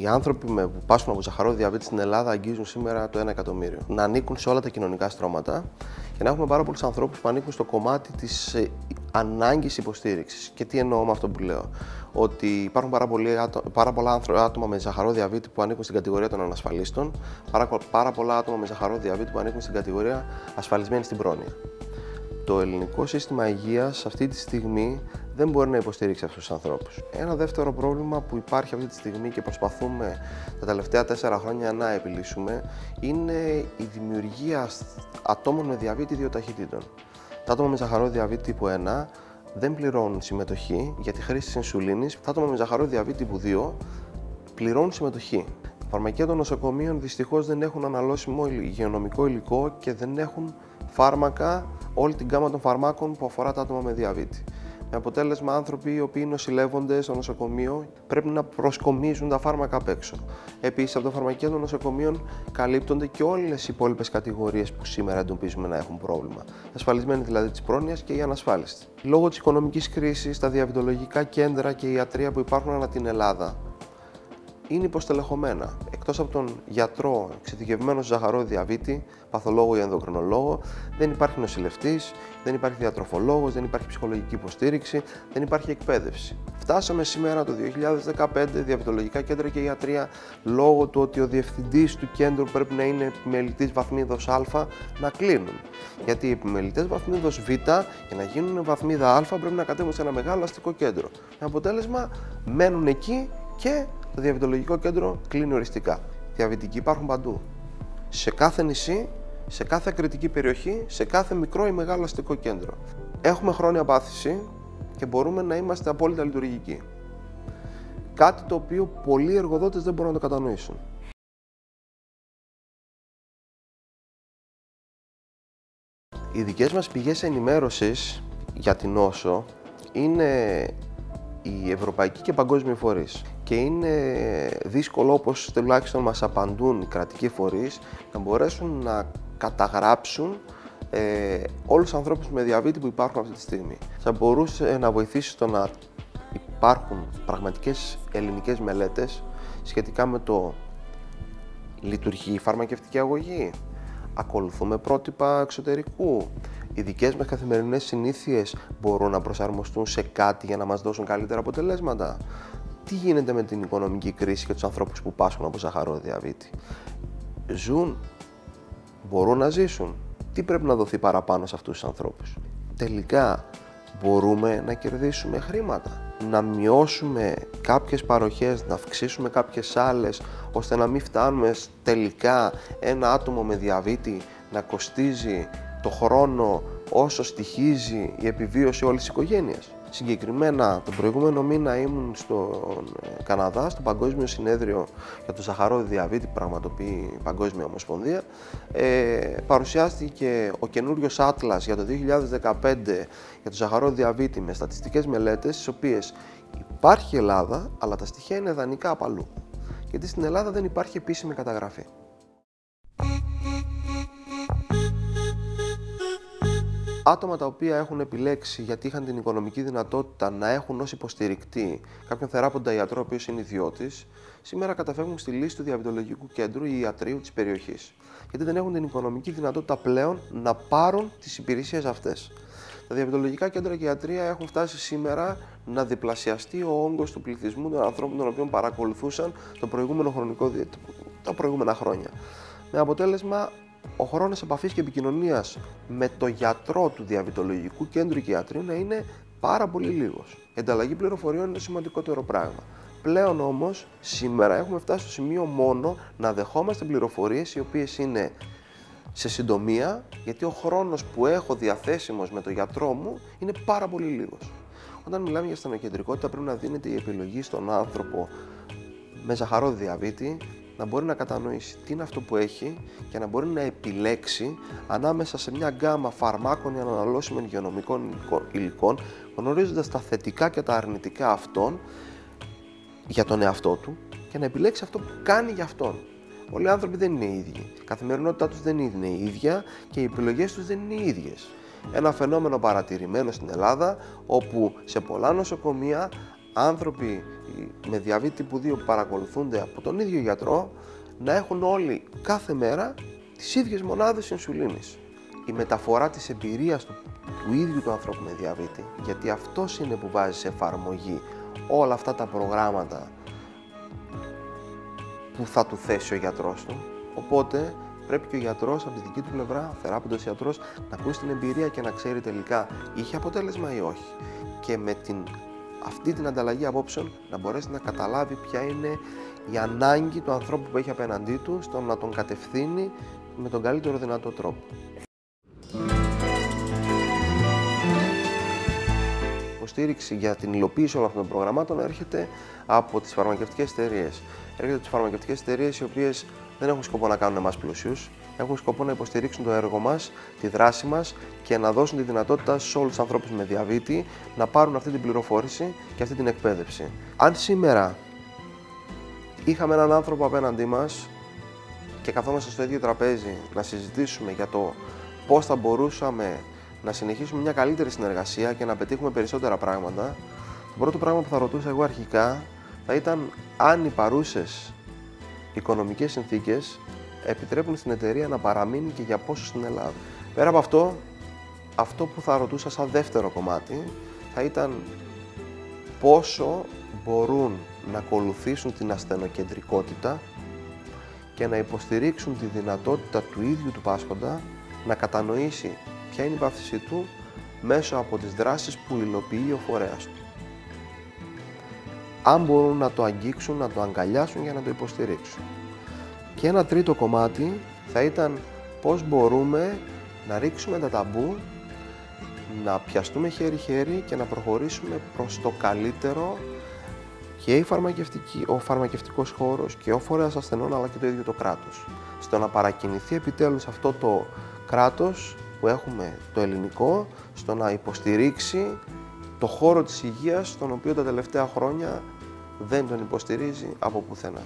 Οι άνθρωποι που πάσχουν από ζαχαρόδι διαβήτη στην Ελλάδα αγγίζουν σήμερα το 1 εκατομμύριο. Να ανήκουν σε όλα τα κοινωνικά στρώματα και να έχουμε πάρα πολλούς ανθρώπους που ανήκουν στο κομμάτι της ανάγκης υποστήριξης. Και τι εννοώ με αυτό που λέω? Ότι υπάρχουν πάρα πολλά άτομα με ζαχαρόδι διαβήτη που ανήκουν στην κατηγορία των ανασφαλίστων, πάρα πολλά άτομα με ζαχαρόδι διαβήτη που ανήκουν στην κατηγορία ασφαλισμένοι στην πρόνοια. Το ελληνικό σύστημα υγείας αυτή τη στιγμή δεν μπορεί να υποστηρίξει αυτούς τους ανθρώπους. Ένα δεύτερο πρόβλημα που υπάρχει αυτή τη στιγμή και προσπαθούμε τα τελευταία 4 χρόνια να επιλύσουμε είναι η δημιουργία ατόμων με διαβήτη 2 ταχυτήτων. Τα άτομα με ζαχαρόδι διαβήτη τύπου 1 δεν πληρώνουν συμμετοχή για τη χρήση της ινσουλίνης. Τα άτομα με ζαχαρόδι διαβήτη τύπου 2 πληρώνουν συμμετοχή. Τα φαρμακεία των νοσοκομείων δυστυχώς δεν έχουν αναλώσιμο υγειονομικό υλικό και δεν έχουν φάρμακα, όλη την γκάμα των φαρμάκων που αφορά τα άτομα με διαβήτη. Με αποτέλεσμα, άνθρωποι οι οποίοι νοσηλεύονται στο νοσοκομείο πρέπει να προσκομίζουν τα φάρμακα απ' έξω. Επίσης, από τα φαρμακεία των νοσοκομείων καλύπτονται και όλες οι υπόλοιπες κατηγορίες που σήμερα εντοπίζουμε να έχουν πρόβλημα. Ασφαλισμένοι δηλαδή της πρόνοιας και οι ανασφάλιστοι. Λόγω της οικονομικής κρίσης, τα διαβητολογικά κέντρα και η ιατρεία που υπάρχουν ανά την Ελλάδα είναι υποστελεχωμένα. Εκτός από τον γιατρό εξειδικευμένο στο ζαχαρόδι διαβήτη, παθολόγο ή ενδοκρινολόγο, δεν υπάρχει νοσηλευτής, δεν υπάρχει διατροφολόγος, δεν υπάρχει ψυχολογική υποστήριξη, δεν υπάρχει εκπαίδευση. Φτάσαμε σήμερα το 2015, διαβητολογικά κέντρα και ιατρεία, λόγω του ότι ο διευθυντής του κέντρου πρέπει να είναι επιμελητής βαθμίδος Α, να κλείνουν. Γιατί οι επιμελητές βαθμίδος Β, για να γίνουν βαθμίδα Α, πρέπει να κατέβουν σε ένα μεγάλο αστικό κέντρο. Με αποτέλεσμα, μένουν εκεί και το διαβητολογικό κέντρο κλείνει οριστικά. Διαβητικοί υπάρχουν παντού. Σε κάθε νησί, σε κάθε ακριτική περιοχή, σε κάθε μικρό ή μεγάλο αστικό κέντρο. Έχουμε χρόνια πάθηση και μπορούμε να είμαστε απόλυτα λειτουργικοί. Κάτι το οποίο πολλοί εργοδότες δεν μπορούν να το κατανοήσουν. Οι δικές μας πηγές ενημέρωσης για την νόσο είναι οι ευρωπαϊκοί και παγκόσμιοι φορείς. Και είναι δύσκολο, όπως τουλάχιστον μας απαντούν οι κρατικοί φορείς, να μπορέσουν να καταγράψουν όλους τους ανθρώπους με διαβήτη που υπάρχουν αυτή τη στιγμή. Θα μπορούσε να βοηθήσει στο να υπάρχουν πραγματικές ελληνικές μελέτες σχετικά με το λειτουργεί η φαρμακευτική αγωγή, ακολουθούμε πρότυπα εξωτερικού, οι δικές μας καθημερινές συνήθειες μπορούν να προσαρμοστούν σε κάτι για να μας δώσουν καλύτερα αποτελέσματα. Τι γίνεται με την οικονομική κρίση και τους ανθρώπους που πάσχουν από ζαχαρόδι διαβήτη? Ζουν, μπορούν να ζήσουν? Τι πρέπει να δοθεί παραπάνω σε αυτούς τους ανθρώπους? Τελικά μπορούμε να κερδίσουμε χρήματα, να μειώσουμε κάποιες παροχές, να αυξήσουμε κάποιες άλλες, ώστε να μην φτάνουμε τελικά ένα άτομο με διαβήτη να κοστίζει το χρόνο όσο στοιχίζει η επιβίωση όλης της οικογένειας. Συγκεκριμένα, τον προηγούμενο μήνα ήμουν στον Καναδά, στο Παγκόσμιο Συνέδριο για το Ζαχαρόδι Διαβήτη που πραγματοποιεί η Παγκόσμια Ομοσπονδία. Παρουσιάστηκε ο καινούριος άτλας για το 2015 για το Ζαχαρόδι Διαβήτη με στατιστικές μελέτες, στις οποίες υπάρχει Ελλάδα, αλλά τα στοιχεία είναι ιδανικά απ' αλλού. Γιατί στην Ελλάδα δεν υπάρχει επίσημη καταγραφή. Άτομα τα οποία έχουν επιλέξει, γιατί είχαν την οικονομική δυνατότητα, να έχουν ως υποστηρικτή κάποιον θεράποντα ιατρό, ο οποίος είναι ιδιώτης, σήμερα καταφεύγουν στη λύση του διαβητολογικού κέντρου ή ιατρείου της περιοχής. Γιατί δεν έχουν την οικονομική δυνατότητα πλέον να πάρουν τις υπηρεσίες αυτές. Τα διαβητολογικά κέντρα και η ιατρεία έχουν φτάσει σήμερα να διπλασιαστεί ο όγκος του πληθυσμού των ανθρώπων των οποίων παρακολουθούσαν τα προηγούμενα χρόνια. Με αποτέλεσμα, ο χρόνος επαφής και επικοινωνίας με το γιατρό του διαβητολογικού κέντρου και ιατρείου να είναι πάρα πολύ λίγος. Η ανταλλαγή πληροφοριών είναι το σημαντικότερο πράγμα. Πλέον όμως, σήμερα έχουμε φτάσει στο σημείο μόνο να δεχόμαστε πληροφορίες οι οποίες είναι σε συντομία, γιατί ο χρόνος που έχω διαθέσιμος με τον γιατρό μου είναι πάρα πολύ λίγος. Όταν μιλάμε για στενοκεντρικότητα, πρέπει να δίνεται η επιλογή στον άνθρωπο με ζαχαρόδι διαβήτη να μπορεί να κατανοήσει τι είναι αυτό που έχει και να μπορεί να επιλέξει ανάμεσα σε μια γκάμα φαρμάκων ή ανανεώσιμων υγειονομικών υλικών, γνωρίζοντας τα θετικά και τα αρνητικά αυτών για τον εαυτό του και να επιλέξει αυτό που κάνει για αυτόν. Πολλοί άνθρωποι δεν είναι οι ίδιοι. Η καθημερινότητά τους δεν είναι η ίδια και οι επιλογές τους δεν είναι οι ίδιες. Ένα φαινόμενο παρατηρημένο στην Ελλάδα, όπου σε πολλά νοσοκομεία άνθρωποι με διαβήτη τύπου 2 που παρακολουθούνται από τον ίδιο γιατρό να έχουν όλοι κάθε μέρα τις ίδιες μονάδες ινσουλίνης. Η μεταφορά της εμπειρίας του ίδιου του ανθρώπου με διαβήτη, γιατί αυτός είναι που βάζει σε εφαρμογή όλα αυτά τα προγράμματα που θα του θέσει ο γιατρός του. Οπότε πρέπει και ο γιατρός από τη δική του πλευρά, ο θεράποντος γιατρός, να ακούσει την εμπειρία και να ξέρει τελικά είχε αποτέλεσμα ή όχι. Και με αυτή την ανταλλαγή απόψεων να μπορέσει να καταλάβει ποια είναι η ανάγκη του ανθρώπου που έχει απέναντί του στο να τον κατευθύνει με τον καλύτερο δυνατό τρόπο. Η υποστήριξη για την υλοποίηση όλων αυτών των προγραμμάτων έρχεται από τις φαρμακευτικές εταιρείες. Έρχεται από τις φαρμακευτικές εταιρείες οι οποίες δεν έχουν σκοπό να κάνουν εμάς πλούσιους, έχουν σκοπό να υποστηρίξουν το έργο μας, τη δράση μας και να δώσουν τη δυνατότητα σε όλους τους ανθρώπους με διαβήτη να πάρουν αυτή την πληροφόρηση και αυτή την εκπαίδευση. Αν σήμερα είχαμε έναν άνθρωπο απέναντί μας και καθόμαστε στο ίδιο τραπέζι να συζητήσουμε για το πώς θα μπορούσαμε να συνεχίσουμε μια καλύτερη συνεργασία και να πετύχουμε περισσότερα πράγματα, το πρώτο πράγμα που θα ρωτούσα εγώ αρχικά θα ήταν αν οι παρούσες οικονομικές συνθήκες επιτρέπουν στην εταιρεία να παραμείνει και για πόσο στην Ελλάδα. Πέρα από αυτό που θα ρωτούσα σαν δεύτερο κομμάτι θα ήταν πόσο μπορούν να ακολουθήσουν την ασθενοκεντρικότητα και να υποστηρίξουν τη δυνατότητα του ίδιου του πάσχοντα να κατανοήσει ποια είναι η πάθησή του μέσω από τις δράσεις που υλοποιεί ο φορέας του. Αν μπορούν να το αγγίξουν, να το αγκαλιάσουν για να το υποστηρίξουν. Και ένα τρίτο κομμάτι θα ήταν πώς μπορούμε να ρίξουμε τα ταμπού, να πιαστούμε χέρι-χέρι και να προχωρήσουμε προς το καλύτερο και ο φαρμακευτικός χώρος και ο φορέας ασθενών αλλά και το ίδιο το κράτος. Στο να παρακινηθεί επιτέλους αυτό το κράτος που έχουμε το ελληνικό, στο να υποστηρίξει το χώρο της υγείας, τον οποίο τα τελευταία χρόνια δεν τον υποστηρίζει από πουθενά.